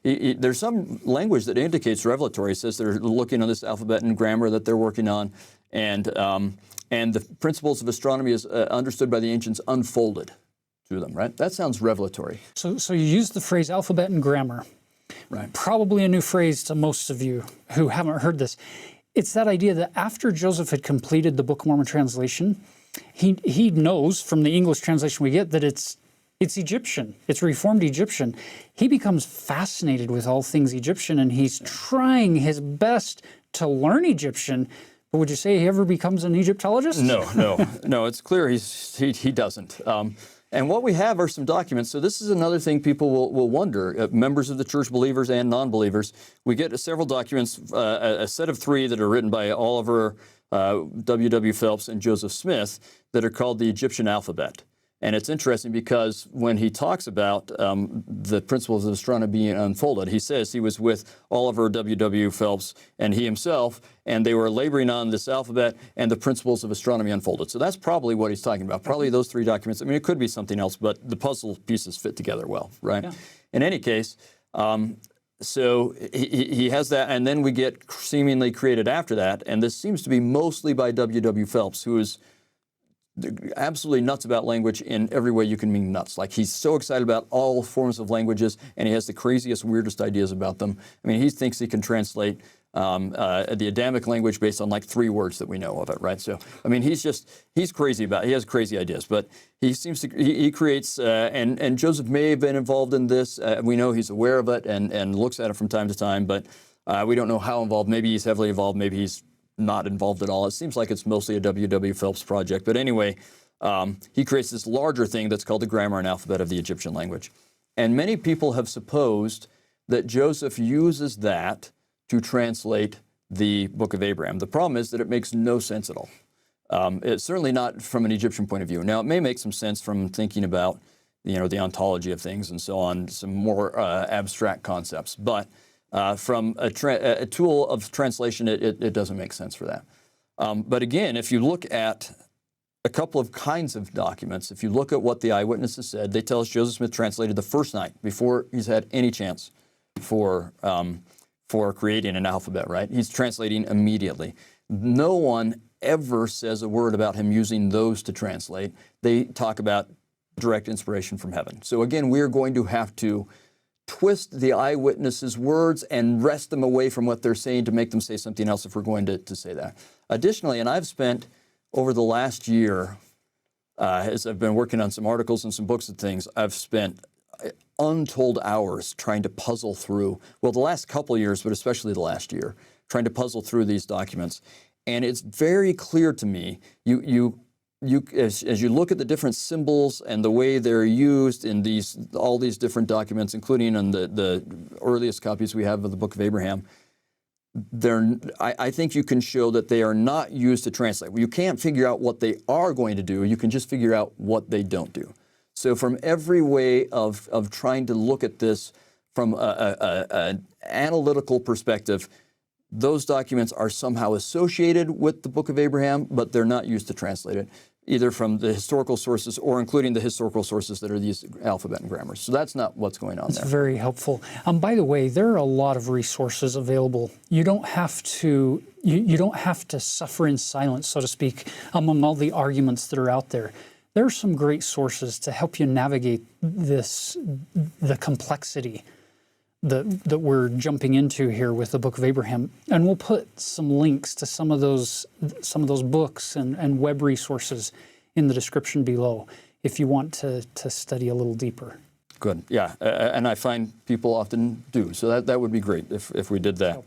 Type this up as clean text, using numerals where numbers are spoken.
There's some language that indicates revelatory. It says they're looking on this alphabet and grammar that they're working on, and the principles of astronomy is understood by the ancients unfolded to them, right? That sounds revelatory. So you use the phrase alphabet and grammar. Right. Probably a new phrase to most of you who haven't heard this. It's that idea that after Joseph had completed the Book of Mormon translation, he knows from the English translation we get that it's Egyptian. It's Reformed Egyptian. He becomes fascinated with all things Egyptian, and he's trying his best to learn Egyptian. But would you say he ever becomes an Egyptologist? No. It's clear he doesn't. And what we have are some documents. So this is another thing people will wonder, members of the church, believers and non-believers. We get several documents, a set of 3 that are written by Oliver W.W. Phelps and Joseph Smith that are called the Egyptian alphabet. And it's interesting because when he talks about the principles of astronomy being unfolded, he says he was with Oliver W.W. Phelps and he himself, and they were laboring on this alphabet and the principles of astronomy unfolded. So that's probably what he's talking about, probably those 3 documents. I mean, it could be something else, but the puzzle pieces fit together well, right? Yeah. In any case, so he has that, and then we get seemingly created after that, and this seems to be mostly by W.W. Phelps, who is absolutely nuts about language in every way you can mean nuts. Like, he's so excited about all forms of languages, and he has the craziest, weirdest ideas about them. I mean, he thinks he can translate the Adamic language based on like 3 words that we know of it, right? So, I mean, he's crazy about it. He has crazy ideas, but he seems to, he creates, and Joseph may have been involved in this. We know he's aware of it and looks at it from time to time, but we don't know how involved. Maybe he's heavily involved, maybe he's not involved at all. It seems like it's mostly a W.W. Phelps project. But anyway, he creates this larger thing that's called the Grammar and Alphabet of the Egyptian Language. And many people have supposed that Joseph uses that to translate the Book of Abraham. The problem is that it makes no sense at all. It's certainly not from an Egyptian point of view. Now, it may make some sense from thinking about, the ontology of things and so on, some more abstract concepts. But from a tool of translation, it doesn't make sense for that. But again, if you look at a couple of kinds of documents, if you look at what the eyewitnesses said, they tell us Joseph Smith translated the first night before he's had any chance for creating an alphabet, right? He's translating immediately. No one ever says a word about him using those to translate. They talk about direct inspiration from heaven. So again, we're going to have to twist the eyewitnesses' words and wrest them away from what they're saying to make them say something else if we're going to say that. Additionally, and I've spent over the last year, as I've been working on some articles and some books and things, I've spent untold hours trying to puzzle through, well, the last couple of years, but especially the last year, trying to puzzle through these documents. And it's very clear to me, as you look at the different symbols and the way they're used in all these different documents, including on the earliest copies we have of the Book of Abraham, I think you can show that they are not used to translate. You can't figure out what they are going to do. You can just figure out what they don't do. So from every way of trying to look at this from an analytical perspective, those documents are somehow associated with the Book of Abraham, but they're not used to translate it, either from the historical sources or including the historical sources that are these alphabet and grammars. So that's not what's going on there. That's very helpful. By the way, there are a lot of resources available. You don't have to suffer in silence, so to speak, among all the arguments that are out there. There are some great sources to help you navigate the complexity that we're jumping into here with the Book of Abraham. And we'll put some links to some of those books and web resources in the description below if you want to study a little deeper. Good. Yeah. And I find people often do. So that would be great if we did that.